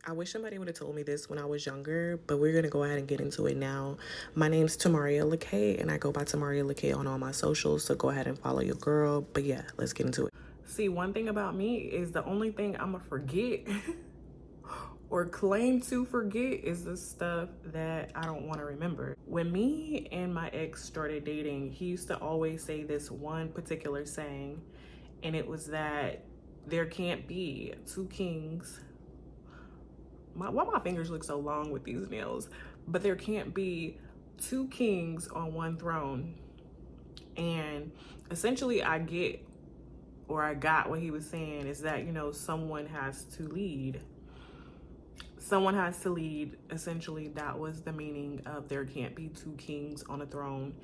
I wish somebody would have told me this when I was younger, but we're going to go ahead and get into it now. My name's Tamaria Lakayye, and I go by Tamaria Lakayye on all my socials, so go ahead and follow your girl. But yeah, let's get into it. See, one thing about me is the only thing I'm going to forget or claim to forget is the stuff that I don't want to remember. When me and my ex started dating, he used to always say this one particular saying, and it was that there can't be two kings. Why my fingers look so long with these nails? But there can't be two kings on one throne. And essentially, I got what he was saying is that, someone has to lead. Someone has to lead. Essentially, that was the meaning of there can't be two kings on a throne.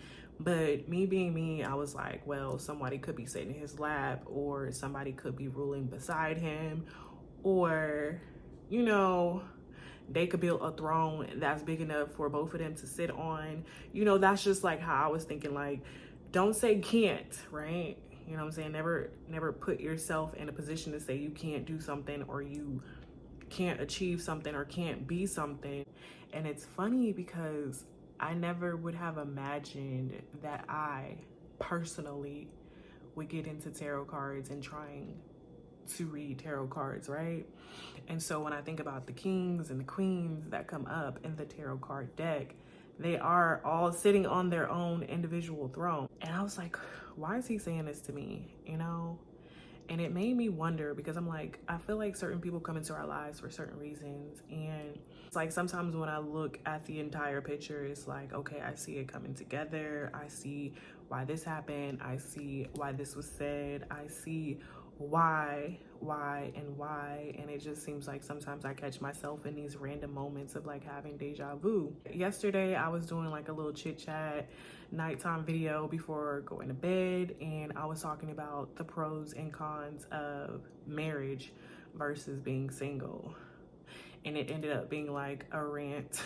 But me being me, I was like, well, somebody could be sitting in his lap, or somebody could be ruling beside him, or, they could build a throne that's big enough for both of them to sit on. That's just like how I was thinking, like, don't say can't, right? You know what I'm saying? Never put yourself in a position to say you can't do something, or you can't achieve something, or can't be something. And it's funny because I never would have imagined that I personally would get into tarot cards and trying to read tarot cards, right? And so when I think about the kings and the queens that come up in the tarot card deck, they are all sitting on their own individual throne. And I was like, why is he saying this to me? And it made me wonder, because I'm like, I feel like certain people come into our lives for certain reasons. And it's like sometimes when I look at the entire picture, it's like, okay, I see it coming together. I see why this happened. I see why this was said. I see why. And it just seems like sometimes I catch myself in these random moments of like having deja vu. Yesterday, I was doing like a little chit chat nighttime video before going to bed, and I was talking about the pros and cons of marriage versus being single, and it ended up being like a rant.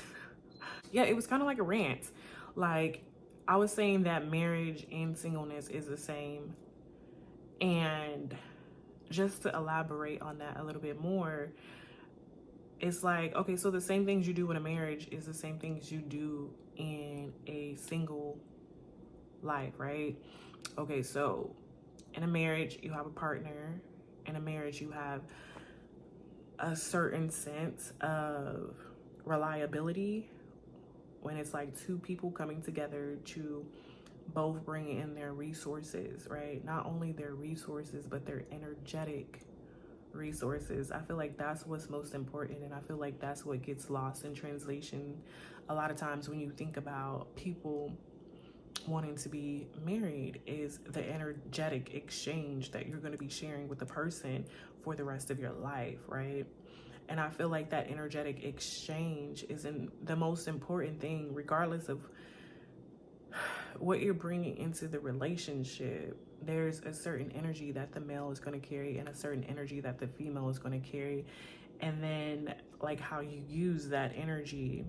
Yeah, it was kind of like a rant. Like, I was saying that marriage and singleness is the same, and just to elaborate on that a little bit more, it's like, okay, so the same things you do in a marriage is the same things you do in a single life, right? Okay, so in a marriage, you have a partner. In a marriage, you have a certain sense of reliability when it's like two people coming together to both bring in their resources, right? Not only their resources, but their energetic resources. I feel like that's what's most important, and I feel like that's what gets lost in translation a lot of times when you think about people wanting to be married, is the energetic exchange that you're going to be sharing with the person for the rest of your life, right? And I feel like that energetic exchange is the most important thing, regardless of what you're bringing into the relationship. There's a certain energy that the male is going to carry and a certain energy that the female is going to carry. And then, like, how you use that energy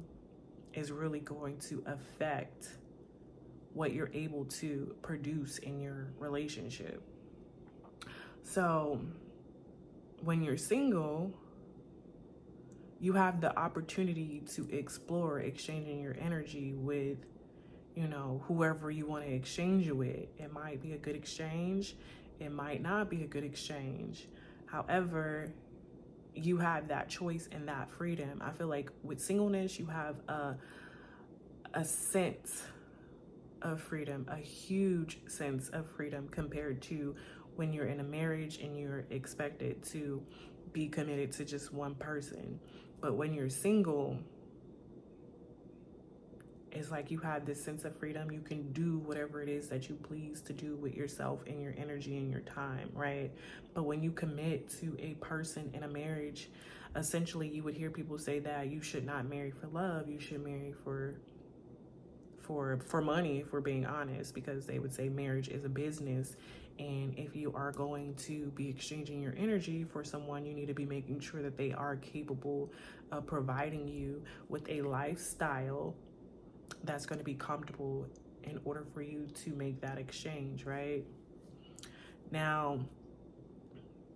is really going to affect what you're able to produce in your relationship. So when you're single, you have the opportunity to explore exchanging your energy with, whoever you want to exchange it with. It might be a good exchange, it might not be a good exchange. However, you have that choice and that freedom. I feel like with singleness, you have a sense of freedom, a huge sense of freedom, compared to when you're in a marriage and you're expected to be committed to just one person. But when you're single, it's like you have this sense of freedom. You can do whatever it is that you please to do with yourself and your energy and your time, right? But when you commit to a person in a marriage, essentially you would hear people say that you should not marry for love, you should marry for money, if we're being honest, because they would say marriage is a business. And if you are going to be exchanging your energy for someone, you need to be making sure that they are capable of providing you with a lifestyle that's going to be comfortable in order for you to make that exchange, right? Now,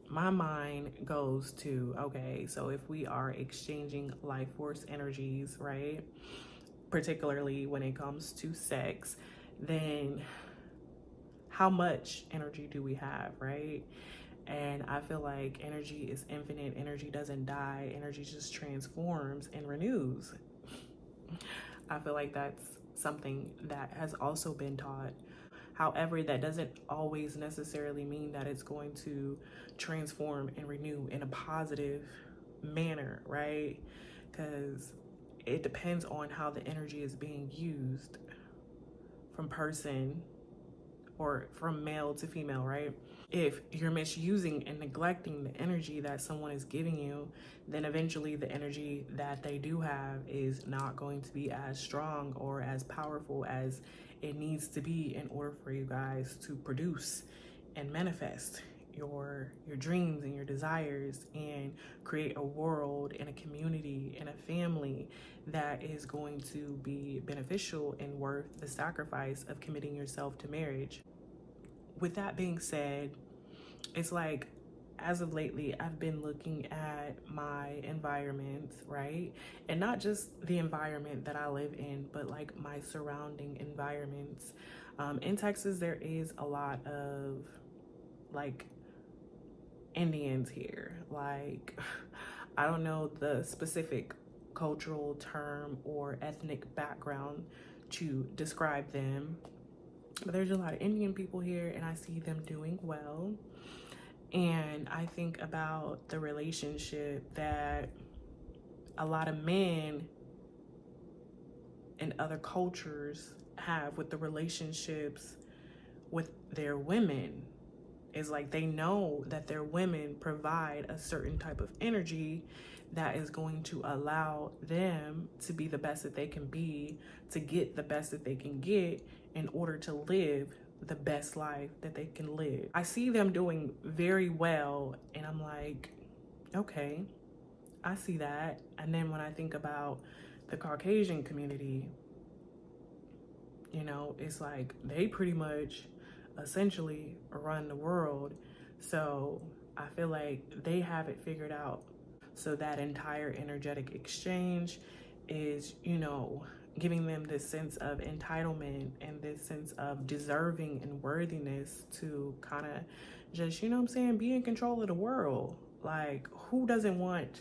my mind goes to, okay, so if we are exchanging life force energies, right, particularly when it comes to sex, then how much energy do we have, right? And I feel like energy is infinite. Energy doesn't die. Energy just transforms and renews. I feel like that's something that has also been taught. However, that doesn't always necessarily mean that it's going to transform and renew in a positive manner, right? Because it depends on how the energy is being used from person or from male to female, right? If you're misusing and neglecting the energy that someone is giving you, then eventually the energy that they do have is not going to be as strong or as powerful as it needs to be in order for you guys to produce and manifest your dreams and your desires and create a world and a community and a family that is going to be beneficial and worth the sacrifice of committing yourself to marriage. With that being said, it's like, as of lately, I've been looking at my environment, right? And not just the environment that I live in, but like my surrounding environments. In Texas, there is a lot of like Indians here. Like, I don't know the specific cultural term or ethnic background to describe them, but there's a lot of Indian people here, and I see them doing well. And I think about the relationship that a lot of men in other cultures have with the relationships with their women. Is like they know that their women provide a certain type of energy that is going to allow them to be the best that they can be, to get the best that they can get in order to live the best life that they can live. I see them doing very well, and I'm like, okay, I see that. And then when I think about the Caucasian community, you know, it's like they pretty much essentially run the world. So I feel like they have it figured out. So that entire energetic exchange is, you know, giving them this sense of entitlement and this sense of deserving and worthiness to kind of just, you know what I'm saying, be in control of the world. Like, who doesn't want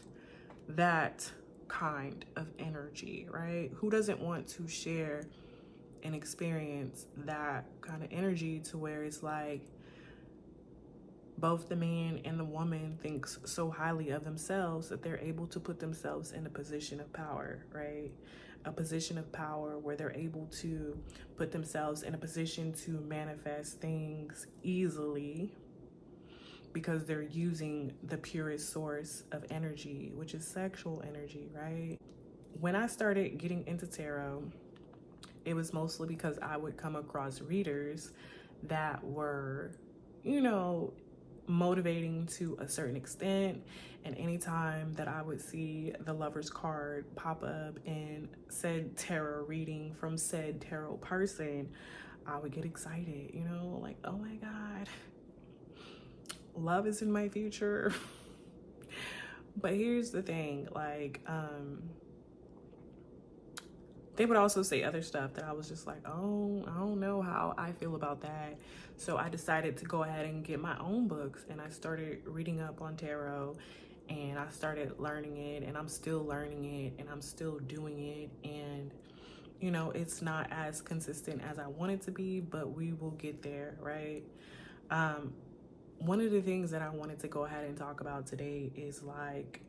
that kind of energy, right? Who doesn't want to share and experience that kind of energy to where it's like both the man and the woman thinks so highly of themselves that they're able to put themselves in a position of power, right? A position of power where they're able to put themselves in a position to manifest things easily because they're using the purest source of energy, which is sexual energy, right? When I started getting into tarot, it was mostly because I would come across readers that were, you know, motivating to a certain extent. And anytime that I would see the Lover's card pop up in said tarot reading from said tarot person, I would get excited, you know, like, oh my God, love is in my future. But here's the thing, like, they would also say other stuff that I was just like, oh, I don't know how I feel about that. So I decided to go ahead and get my own books, and I started reading up on tarot, and I started learning it, and I'm still learning it, and I'm still doing it. And, you know, it's not as consistent as I want it to be, but we will get there, right? One of the things that I wanted to go ahead and talk about today is like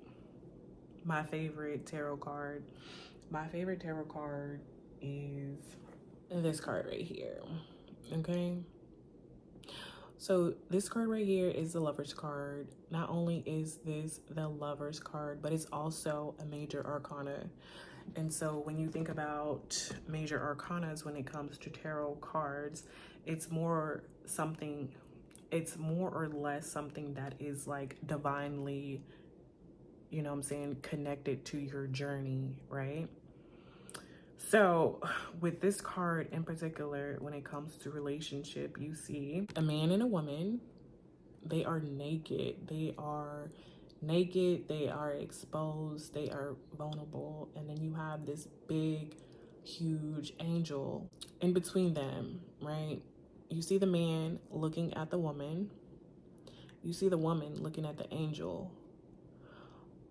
my favorite tarot card. My favorite tarot card is this card right here, okay? So this card right here is the Lover's card. Not only is this the Lover's card, but it's also a major arcana. And so when you think about major arcanas when it comes to tarot cards, it's more or less something that is like divinely, you know what I'm saying, connected to your journey, right? So with this card in particular, when it comes to relationship, you see a man and a woman. they are naked. They are naked, they are exposed, they are vulnerable. And then you have this big, huge angel in between them, right? You see the man looking at the woman, you see the woman looking at the angel.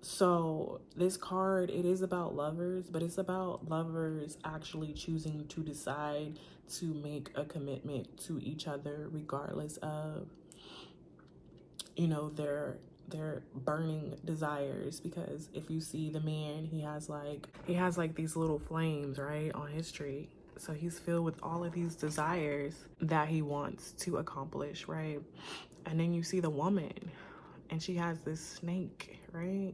So this card, it is about lovers, but it's about lovers actually choosing to decide to make a commitment to each other regardless of, you know, their burning desires. Because if you see the man, he has like these little flames, right, on his tree. So he's filled with all of these desires that he wants to accomplish, right? And then you see the woman, and she has this snake, right?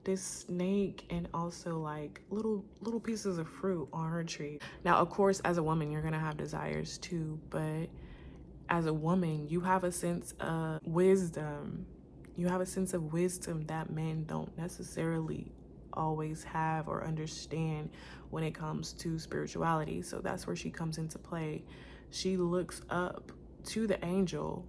This snake, and also like little pieces of fruit on her tree. Now, of course, as a woman, you're gonna have desires too, but as a woman, you have a sense of wisdom. You have a sense of wisdom that men don't necessarily always have or understand when it comes to spirituality. So that's where she comes into play. She looks up to the angel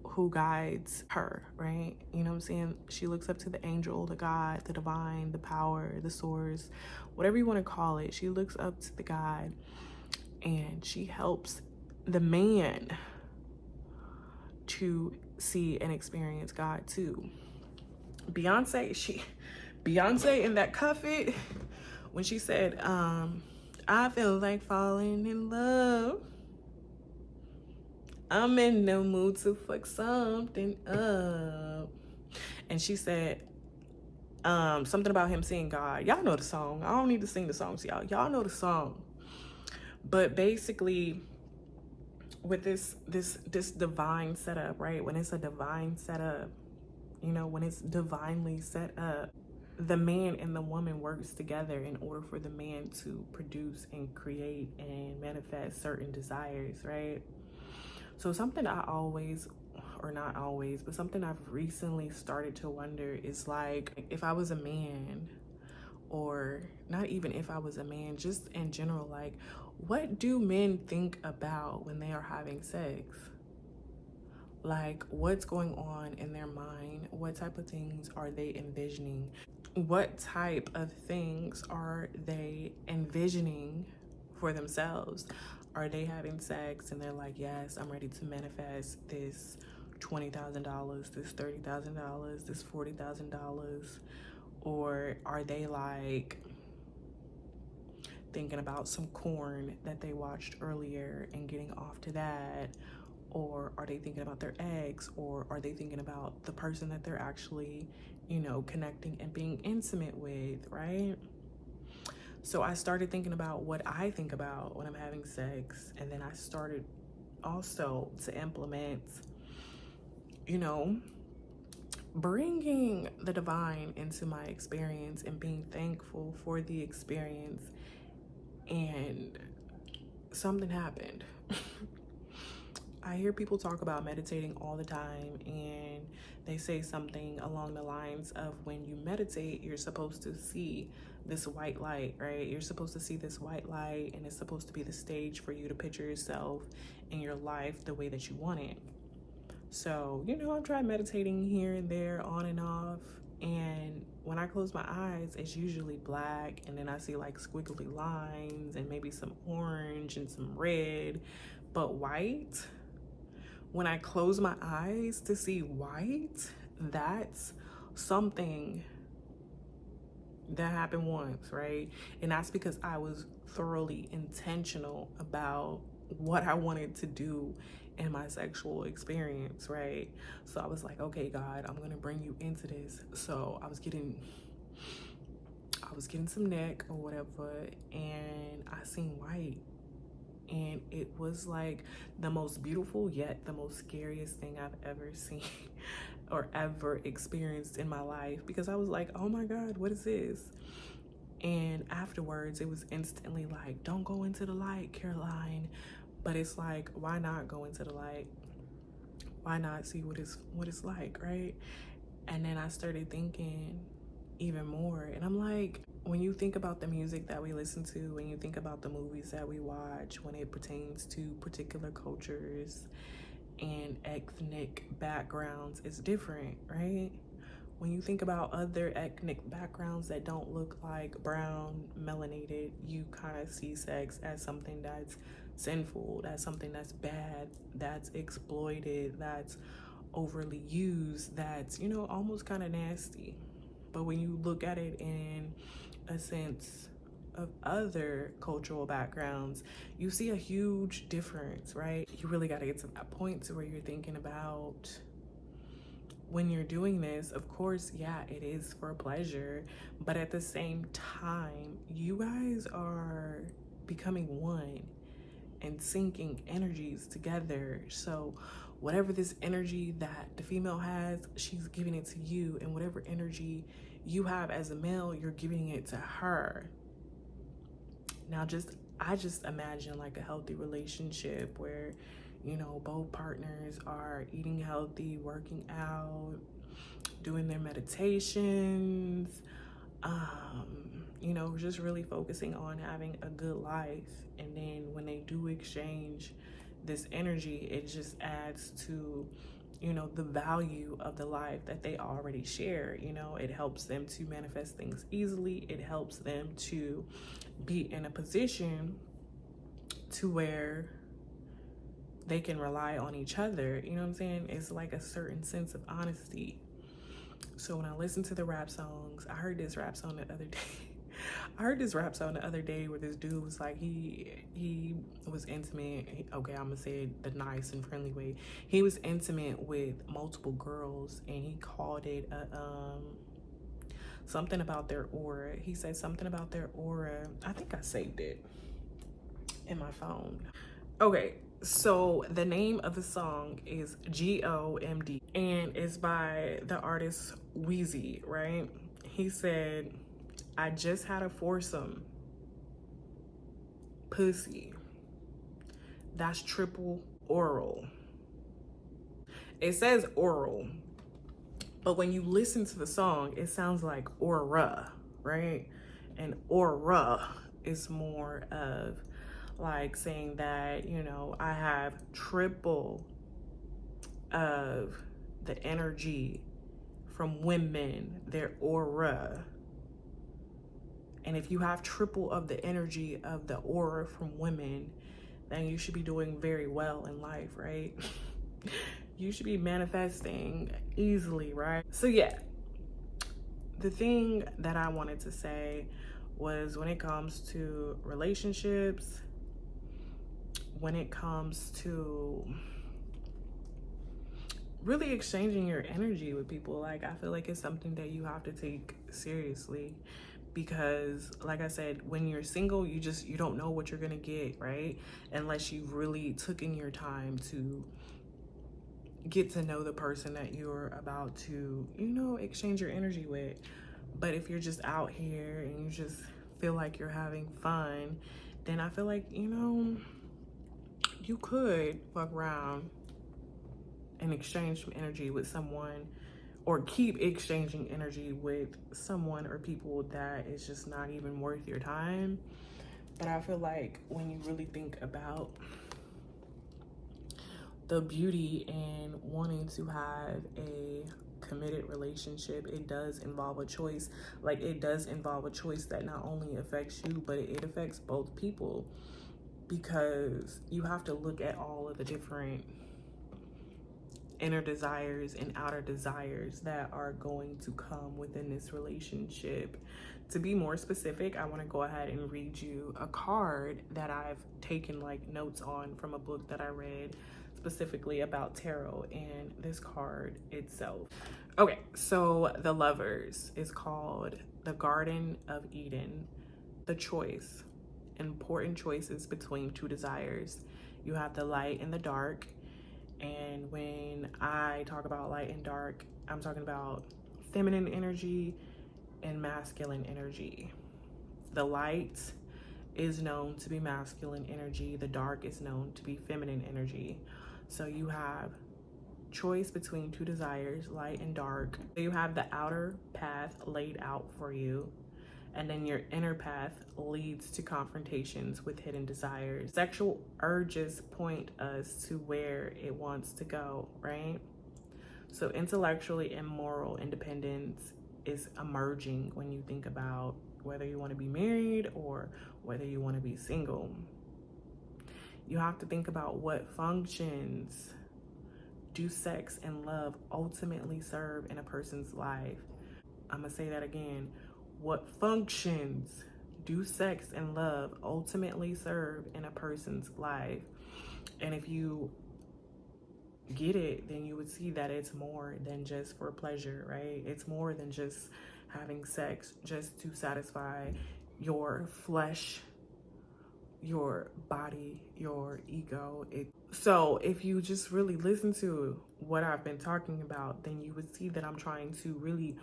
who guides her, right? You know what I'm saying? She looks up to the angel, the God, the divine, the power, the source, whatever you want to call it. She looks up to the God, and she helps the man to see and experience God too. Beyonce in that Cuff It, when she said, I feel like falling in love. I'm in no mood to fuck something up. And she said, something about him seeing God. Y'all know the song. I don't need to sing the song to y'all. Y'all know the song. But basically, with this divine setup, right? When it's a divine setup, you know, when it's divinely set up, the man and the woman works together in order for the man to produce and create and manifest certain desires, right? So something I always, or not always, but something I've recently started to wonder is like, if I was a man, or not even if I was a man, just in general, like, what do men think about when they are having sex? Like, what's going on in their mind? What type of things are they envisioning? What type of things are they envisioning for themselves? Are they having sex and they're like, yes, I'm ready to manifest this $20,000, this $30,000, this $40,000? Or are they like thinking about some corn that they watched earlier and getting off to that? Or are they thinking about their ex? Or are they thinking about the person that they're actually, you know, connecting and being intimate with, right? So I started thinking about what I think about when I'm having sex. And then I started also to implement, you know, bringing the divine into my experience and being thankful for the experience. And something happened. I hear people talk about meditating all the time, and they say something along the lines of, when you meditate, you're supposed to see this white light, right? You're supposed to see this white light, and it's supposed to be the stage for you to picture yourself in your life the way that you want it. So, you know, I've tried meditating here and there, on and off, and when I close my eyes, it's usually black, and then I see like squiggly lines and maybe some orange and some red, but white. When I close my eyes to see white, that's something that happened once, right? And that's because I was thoroughly intentional about what I wanted to do in my sexual experience, right? So I was like, okay, God, I'm gonna bring you into this. So I was getting some neck or whatever, and I seen white. And it was like the most beautiful yet the most scariest thing I've ever seen or ever experienced in my life, because I was like, oh my God, what is this? And afterwards, it was instantly like, don't go into the light, Caroline. But it's like, why not go into the light? Why not see what it's like, right? And then I started thinking even more, and I'm like, when you think about the music that we listen to, when you think about the movies that we watch, when it pertains to particular cultures, and ethnic backgrounds is different, right? When you think about other ethnic backgrounds that don't look like brown, melanated, you kind of see sex as something that's sinful, that's something that's bad, that's exploited, that's overly used, that's, you know, almost kind of nasty. But when you look at it in a sense of other cultural backgrounds, you see a huge difference, right? You really got to get to that point to where you're thinking about, when you're doing this, of course, yeah, it is for pleasure, but at the same time, you guys are becoming one and syncing energies together. So whatever this energy that the female has, she's giving it to you, and whatever energy you have as a male, you're giving it to her. Now, I just imagine like a healthy relationship where, you know, both partners are eating healthy, working out, doing their meditations, you know, just really focusing on having a good life. And then when they do exchange this energy, it just adds to, you know, the value of the life that they already share. You know, it helps them to manifest things easily. It helps them to be in a position to where they can rely on each other. You know what I'm saying? It's like a certain sense of honesty. So when I listen to the rap songs, I heard this rap song the other day. I heard this rap song the other day where this dude was like, he was intimate. Okay, I'm gonna say it the nice and friendly way. He was intimate with multiple girls, and he called it something about their aura. He said something about their aura. I think I saved it in my phone. Okay, so the name of the song is GOMD, and it's by the artist Wheezy, right? He said, I just had a foursome. Pussy. That's triple oral. It says oral, but when you listen to the song, it sounds like aura, right? And aura is more of like saying that, you know, I have triple of the energy from women, their aura. And if you have triple of the energy of the aura from women, then you should be doing very well in life, right? You should be manifesting easily, right? So yeah, the thing that I wanted to say was, when it comes to relationships, when it comes to really exchanging your energy with people, like, I feel like it's something that you have to take seriously, because like I said, when you're single, you don't know what you're gonna get, right? Unless you've really taken your time to get to know the person that you're about to, you know, exchange your energy with. But if you're just out here and you just feel like you're having fun, then I feel like, you know, you could fuck around and exchange some energy with someone, or keep exchanging energy with someone or people that is just not even worth your time. But I feel like when you really think about the beauty in wanting to have a committed relationship, it does involve a choice. Like, it does involve a choice that not only affects you, but it affects both people, because you have to look at all of the different inner desires and outer desires that are going to come within this relationship. To be more specific, I want to go ahead and read you a card that I've taken like notes on from a book that I read specifically about tarot, and this card itself. Okay, so the Lovers is called the Garden of Eden. The choice. Important choices between two desires. You have the light and the dark. And when I talk about light and dark, I'm talking about feminine energy and masculine energy. The light is known to be masculine energy. The dark is known to be feminine energy. So you have choice between two desires, light and dark. You have the outer path laid out for you. And then your inner path leads to confrontations with hidden desires. Sexual urges point us to where it wants to go, right? So intellectually and moral independence is emerging when you think about whether you want to be married or whether you want to be single. You have to think about what functions do sex and love ultimately serve in a person's life. I'm gonna say that again. What functions do sex and love ultimately serve in a person's life? And if you get it, then you would see that it's more than just for pleasure, right? It's more than just having sex just to satisfy your flesh, your body, your ego. So if you just really listen to what I've been talking about, then you would see that I'm trying to really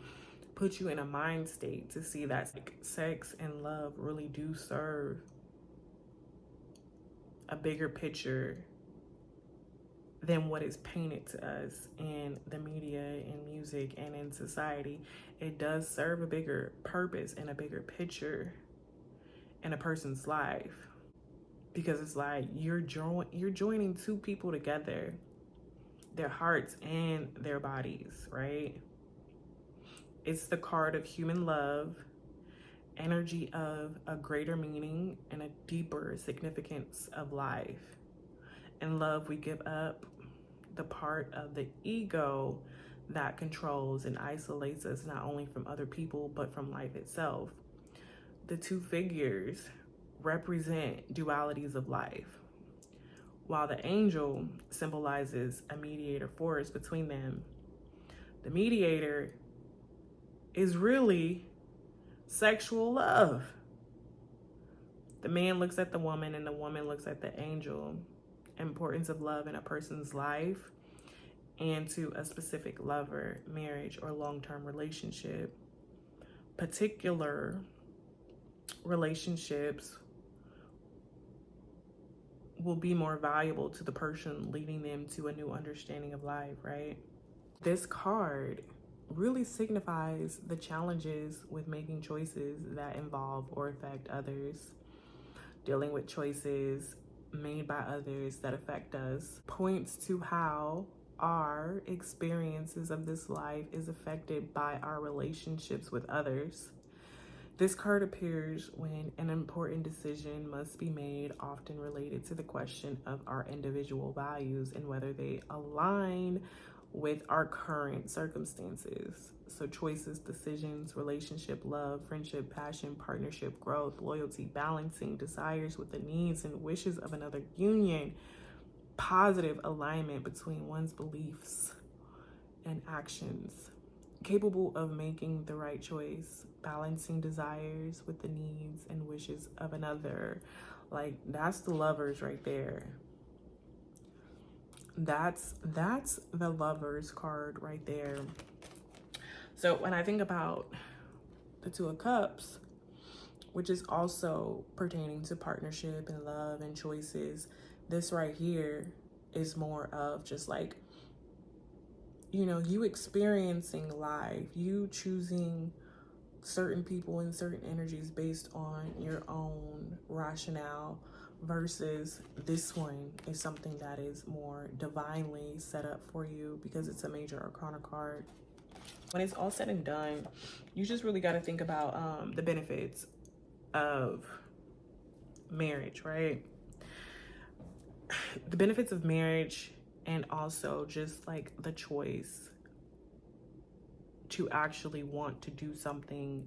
put you in a mind state to see that sex and love really do serve a bigger picture than what is painted to us in the media, in music, and in society. It does serve a bigger purpose and a bigger picture in a person's life, because it's like you're joining two people together, their hearts and their bodies, right? It's the card of human love, energy of a greater meaning and a deeper significance of life. In love, we give up the part of the ego that controls and isolates us not only from other people, but from life itself. The two figures represent dualities of life, while the angel symbolizes a mediator force between them. The mediator is really sexual love. The man looks at the woman and the woman looks at the angel. Importance of love in a person's life and to a specific lover, marriage, or long-term relationship. Particular relationships will be more valuable to the person, leading them to a new understanding of life, right? This card really signifies the challenges with making choices that involve or affect others, dealing with choices made by others that affect us, points to how our experiences of this life is affected by our relationships with others. This card appears when an important decision must be made, often related to the question of our individual values and whether they align with our current circumstances. So choices, decisions, relationship, love, friendship, passion, partnership, growth, loyalty, balancing desires with the needs and wishes of another union, positive alignment between one's beliefs and actions, capable of making the right choice, balancing desires with the needs and wishes of another. Like, that's the lovers right there. That's the lovers card right there. So when I think about the Two of Cups, which is also pertaining to partnership and love and choices, this right here is more of just like, you know, you experiencing life, you choosing certain people and certain energies based on your own rationale, versus this one is something that is more divinely set up for you because it's a major arcana card. When it's all said and done, you just really got to think about the benefits of marriage, right? The benefits of marriage, and also just like the choice to actually want to do something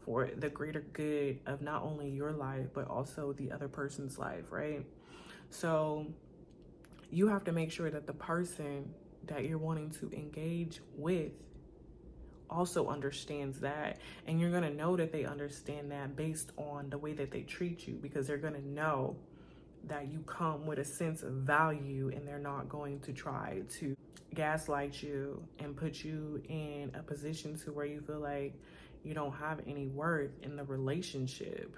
for the greater good of not only your life, but also the other person's life, right? So you have to make sure that the person that you're wanting to engage with also understands that. And you're gonna know that they understand that based on the way that they treat you, because they're gonna know that you come with a sense of value and they're not going to try to gaslight you and put you in a position to where you feel like you don't have any worth in the relationship.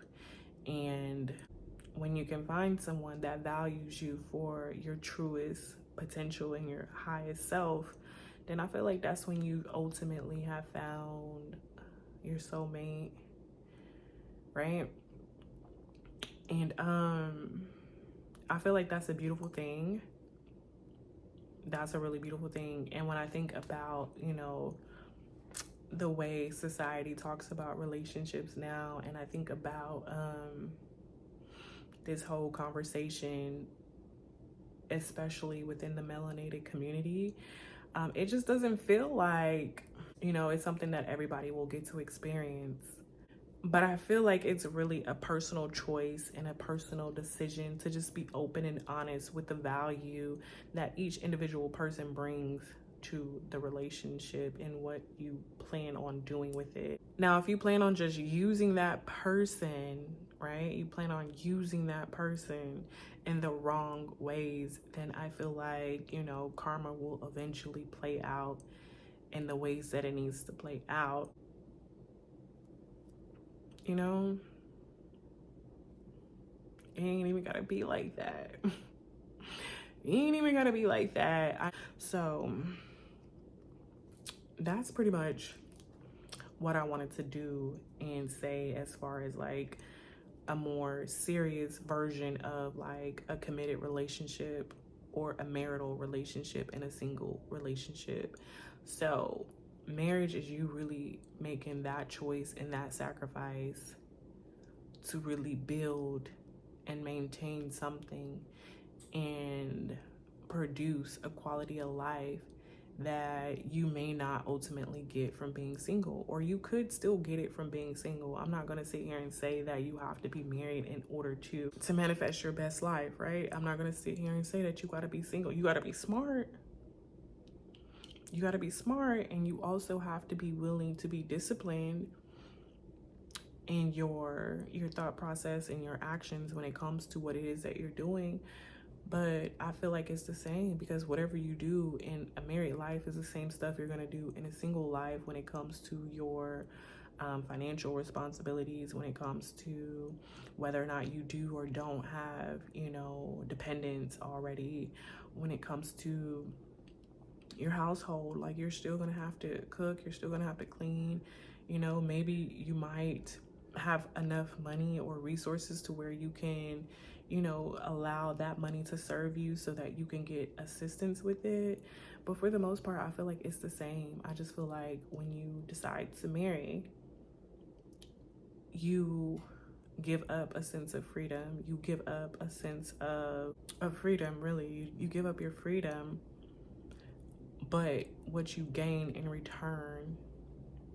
And when you can find someone that values you for your truest potential and your highest self, then I feel like that's when you ultimately have found your soulmate. right? And I feel like that's a beautiful thing. That's a really beautiful thing. And when I think about, you know, the way society talks about relationships now, and I think about this whole conversation, especially within the melanated community, it just doesn't feel like, you know, it's something that everybody will get to experience. But I feel like it's really a personal choice and a personal decision to just be open and honest with the value that each individual person brings to the relationship and what you plan on doing with it. Now, if you plan on just using that person, right? You plan on using that person in the wrong ways, then I feel like, you know, karma will eventually play out in the ways that it needs to play out. You know, it ain't even gotta be like that. It ain't even gotta be like that. So that's pretty much what I wanted to do and say as far as like a more serious version of like a committed relationship or a marital relationship and a single relationship. So marriage is you really making that choice and that sacrifice to really build and maintain something and produce a quality of life that you may not ultimately get from being single, or you could still get it from being single. I'm not going to sit here and say that you have to be married in order to manifest your best life, right? I'm not going to sit here and say that you got to be single. You got to be smart. You got to be smart, and you also have to be willing to be disciplined in your thought process and your actions when it comes to what it is that you're doing. But I feel like it's the same, because whatever you do in a married life is the same stuff you're going to do in a single life when it comes to your financial responsibilities, when it comes to whether or not you do or don't have, you know, dependents already, when it comes to your household. Like, you're still going to have to cook, you're still going to have to clean, you know. Maybe you might have enough money or resources to where you can, you know, allow that money to serve you so that you can get assistance with it. But for the most part, I feel like it's the same. I just feel like when you decide to marry, you give up a sense of freedom. You give up a sense of freedom, really. You give up your freedom, but what you gain in return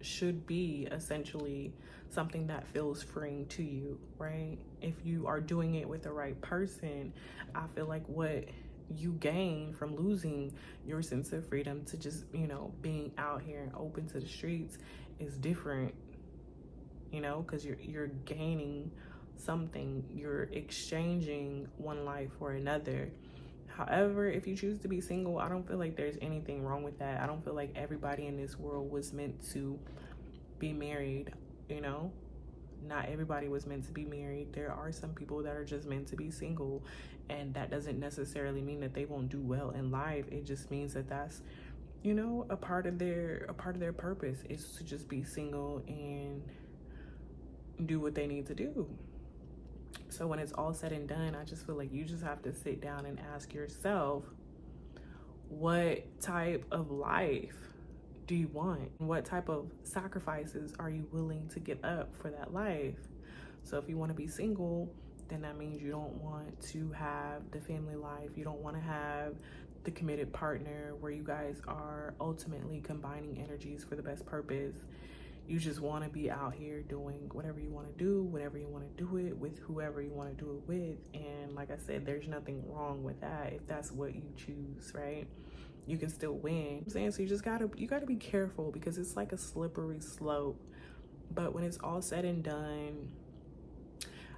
should be essentially something that feels freeing to you, right? If you are doing it with the right person, I feel like what you gain from losing your sense of freedom to just, you know, being out here and open to the streets is different, you know, because you're gaining something. You're exchanging one life for another. However, if you choose to be single, I don't feel like there's anything wrong with that. I don't feel like everybody in this world was meant to be married, you know. Not everybody was meant to be married. There are some people that are just meant to be single, and that doesn't necessarily mean that they won't do well in life. It just means that that's, you know, a part of their purpose is to just be single and do what they need to do. So when it's all said and done, I just feel like you just have to sit down and ask yourself, what type of life do you want? What type of sacrifices are you willing to give up for that life? So if you want to be single, then that means you don't want to have the family life. You don't want to have the committed partner where you guys are ultimately combining energies for the best purpose. You just want to be out here doing whatever you want to do, whenever you want to do it, with whoever you want to do it with. And like I said, there's nothing wrong with that if that's what you choose, right? You can still win. I'm saying, so you gotta be careful, because it's like a slippery slope. But when it's all said and done,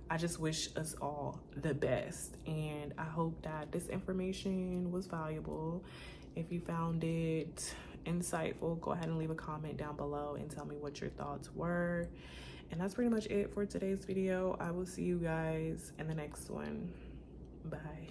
I just wish us all the best, and I hope that this information was valuable. If you found it insightful, go ahead and leave a comment down below and tell me what your thoughts were. And that's pretty much it for today's video. I will see you guys in the next one. Bye.